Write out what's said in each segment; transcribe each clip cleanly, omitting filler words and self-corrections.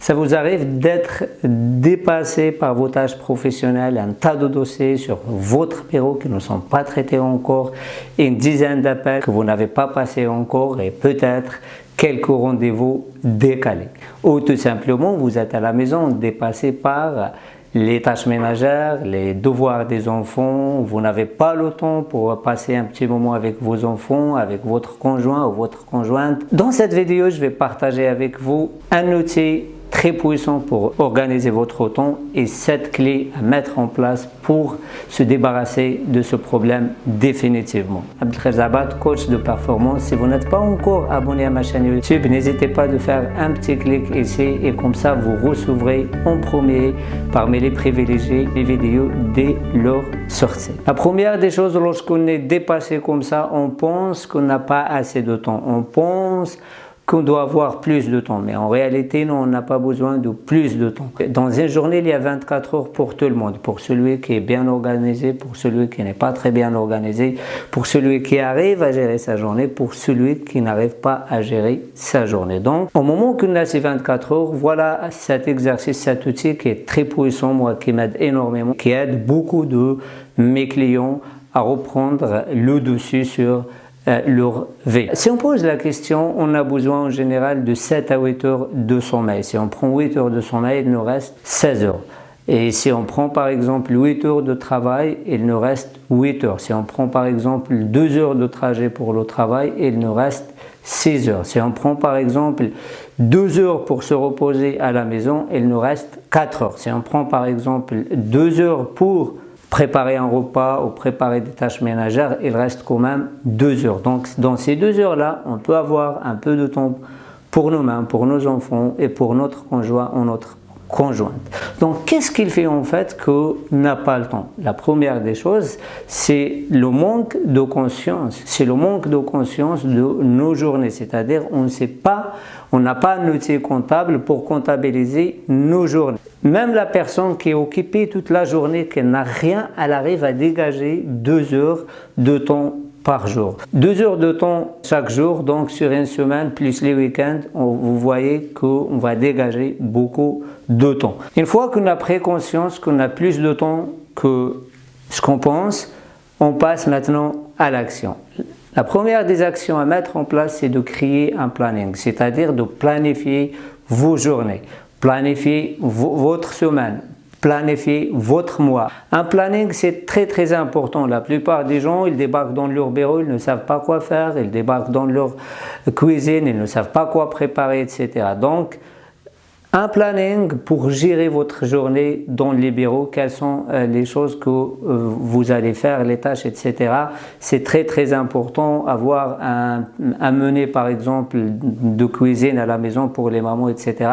Ça vous arrive d'être dépassé par vos tâches professionnelles, un tas de dossiers sur votre bureau qui ne sont pas traités encore, une dizaine d'appels que vous n'avez pas passés encore et peut-être quelques rendez-vous décalés. Ou tout simplement, vous êtes à la maison dépassé par les tâches ménagères, les devoirs des enfants, vous n'avez pas le temps pour passer un petit moment avec vos enfants, avec votre conjoint ou votre conjointe. Dans cette vidéo, je vais partager avec vous un outil très puissant pour organiser votre temps et 7 clés à mettre en place pour se débarrasser de ce problème définitivement. Abdelkhair Zabat, coach de performance. Si vous n'êtes pas encore abonné à ma chaîne YouTube, n'hésitez pas de faire un petit clic ici et comme ça vous recevrez en premier parmi les privilégiés les vidéos dès leur sortie. La première des choses, lorsqu'on est dépassé comme ça, on pense qu'on n'a pas assez de temps. On pense qu'on doit avoir plus de temps, mais en réalité, non, on n'a pas besoin de plus de temps. Dans une journée, il y a 24 heures pour tout le monde, pour celui qui est bien organisé, pour celui qui n'est pas très bien organisé, pour celui qui arrive à gérer sa journée, pour celui qui n'arrive pas à gérer sa journée. Donc, au moment qu'on a ces 24 heures, voilà cet exercice, cet outil qui est très puissant, moi, qui m'aide énormément, qui aide beaucoup de mes clients à reprendre le dessus sur leur vie. Si on pose la question, on a besoin en général de 7 à 8 heures de sommeil. Si on prend 8 heures de sommeil, il nous reste 16 heures. Et si on prend par exemple 8 heures de travail, il nous reste 8 heures. Si on prend par exemple 2 heures de trajet pour le travail, il nous reste 6 heures. Si on prend par exemple 2 heures pour se reposer à la maison, il nous reste 4 heures. Si on prend par exemple 2 heures pour préparer un repas ou préparer des tâches ménagères, il reste quand même 2 heures. Donc dans ces 2 heures-là, on peut avoir un peu de temps pour nous-mêmes, pour nos enfants et pour notre conjoint ou notre conjointe. Donc qu'est-ce qu'il fait en fait qu'on n'a pas le temps? La première des choses, c'est le manque de conscience. C'est le manque de conscience de nos journées, c'est-à-dire on ne sait pas, on n'a pas un outil comptable pour comptabiliser nos journées. Même la personne qui est occupée toute la journée, qui n'a rien, elle arrive à dégager 2 heures de temps par jour. 2 heures de temps chaque jour, donc sur une semaine, plus les week-ends, vous voyez qu'on va dégager beaucoup de temps. Une fois qu'on a pris conscience qu'on a plus de temps que ce qu'on pense, on passe maintenant à l'action. La première des actions à mettre en place, c'est de créer un planning, c'est-à-dire de planifier vos journées, planifier votre semaine, planifier votre mois. Un planning, c'est très important. La plupart des gens, ils débarquent dans leur bureau, ils ne savent pas quoi faire, ils débarquent dans leur cuisine, ils ne savent pas quoi préparer, etc. Donc, un planning pour gérer votre journée dans les bureaux, quelles sont les choses que vous allez faire, les tâches, etc. C'est très important. Avoir un menu par exemple de cuisine à la maison pour les mamans, etc.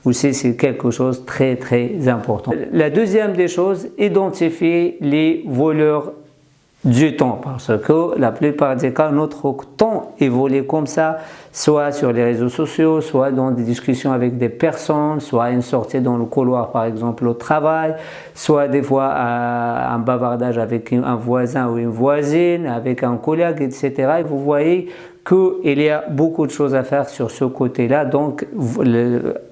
aussi c'est quelque chose de très important. La deuxième des choses, identifier les voleurs du temps, parce que la plupart des cas, notre temps est volé comme ça, soit sur les réseaux sociaux, soit dans des discussions avec des personnes, soit une sortie dans le couloir par exemple au travail, soit des fois un bavardage avec un voisin ou une voisine, avec un collègue, etc. Et vous voyez qu'il y a beaucoup de choses à faire sur ce côté-là. Donc,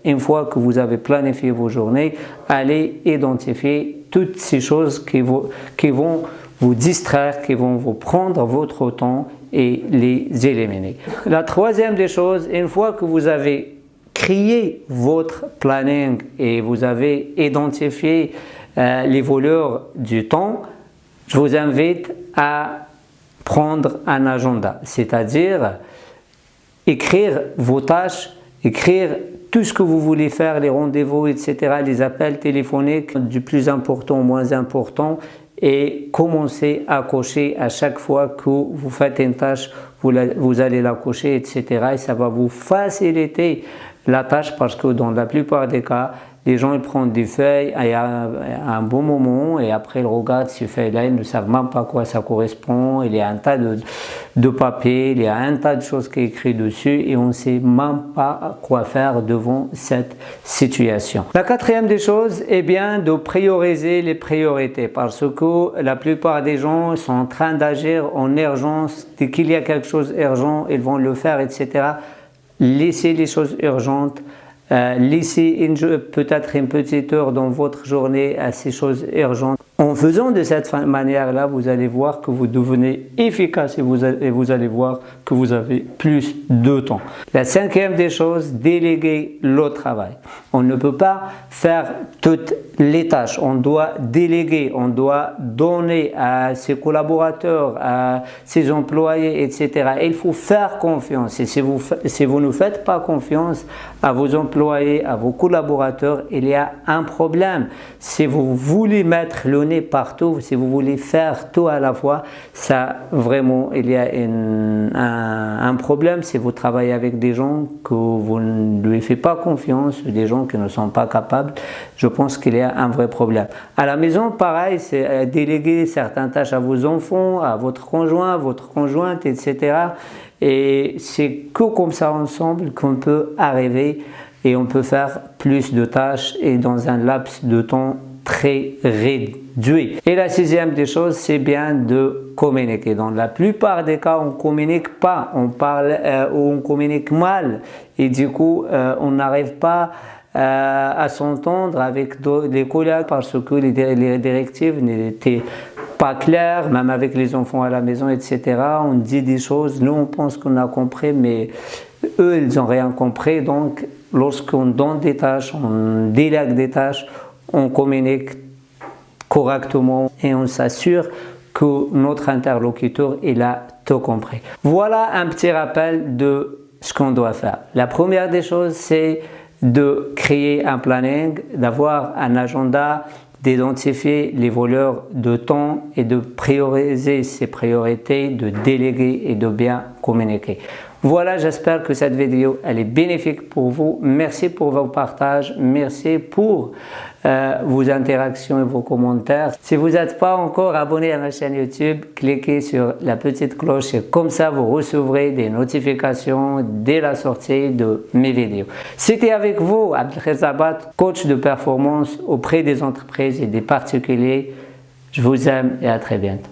une fois que vous avez planifié vos journées, allez identifier toutes ces choses qui vont vous distraire, qui vont vous prendre votre temps et les éliminer. La troisième des choses, une fois que vous avez créé votre planning et vous avez identifié les voleurs du temps, je vous invite à prendre un agenda, c'est-à-dire écrire vos tâches, écrire tout ce que vous voulez faire, les rendez-vous, etc., les appels téléphoniques, du plus important au moins important, et commencez à cocher à chaque fois que vous faites une tâche, vous allez la cocher, etc. Et ça va vous faciliter la tâche parce que dans la plupart des cas, les gens ils prennent des feuilles à un bon moment et après ils regardent ces feuilles-là, ils ne savent même pas à quoi ça correspond. Il y a un tas de papiers, il y a un tas de choses qui sont écrites dessus et on ne sait même pas quoi faire devant cette situation. La quatrième des choses est bien de prioriser les priorités parce que la plupart des gens sont en train d'agir en urgence. Dès qu'il y a quelque chose d'urgent, ils vont le faire, etc. Laissez les choses urgentes laissez peut-être une petite heure dans votre journée à ces choses urgentes. En faisant de cette manière-là, vous allez voir que vous devenez efficace et vous allez voir que vous avez plus de temps. La cinquième des choses, déléguer le travail. On ne peut pas faire toutes les tâches. On doit déléguer, on doit donner à ses collaborateurs, à ses employés, etc. Il faut faire confiance. Et si vous ne faites pas confiance à vos employés, à vos collaborateurs, il y a un problème. Si vous voulez mettre le nez partout, si vous voulez faire tout à la fois, ça vraiment, il y a un problème. Si vous travaillez avec des gens que vous ne lui faites pas confiance, des gens qui ne sont pas capables, je pense qu'il y a un vrai problème. À la maison, pareil, c'est déléguer certaines tâches à vos enfants, à votre conjoint, votre conjointe, etc. Et c'est que comme ça ensemble qu'on peut arriver et on peut faire plus de tâches et dans un laps de temps très réduit. Et la sixième des choses, c'est bien de communiquer. Dans la plupart des cas, on ne communique pas, on parle ou on communique mal et du coup, on n'arrive pas à s'entendre avec les collègues parce que les directives n'étaient pas claires, même avec les enfants à la maison, etc. On dit des choses, nous on pense qu'on a compris, mais eux ils n'ont rien compris. Donc lorsqu'on donne des tâches, on délègue des tâches, on communique correctement et on s'assure que notre interlocuteur il a tout compris. Voilà un petit rappel de ce qu'on doit faire. La première des choses, c'est de créer un planning, d'avoir un agenda, d'identifier les voleurs de temps et de prioriser ses priorités, de déléguer et de bien communiquer. Voilà, j'espère que cette vidéo elle est bénéfique pour vous. Merci pour vos partages, merci pour vos interactions et vos commentaires. Si vous n'êtes pas encore abonné à ma chaîne YouTube, cliquez sur la petite cloche et comme ça vous recevrez des notifications dès la sortie de mes vidéos. C'était avec vous Abdelreza Abat, coach de performance auprès des entreprises et des particuliers. Je vous aime et à très bientôt.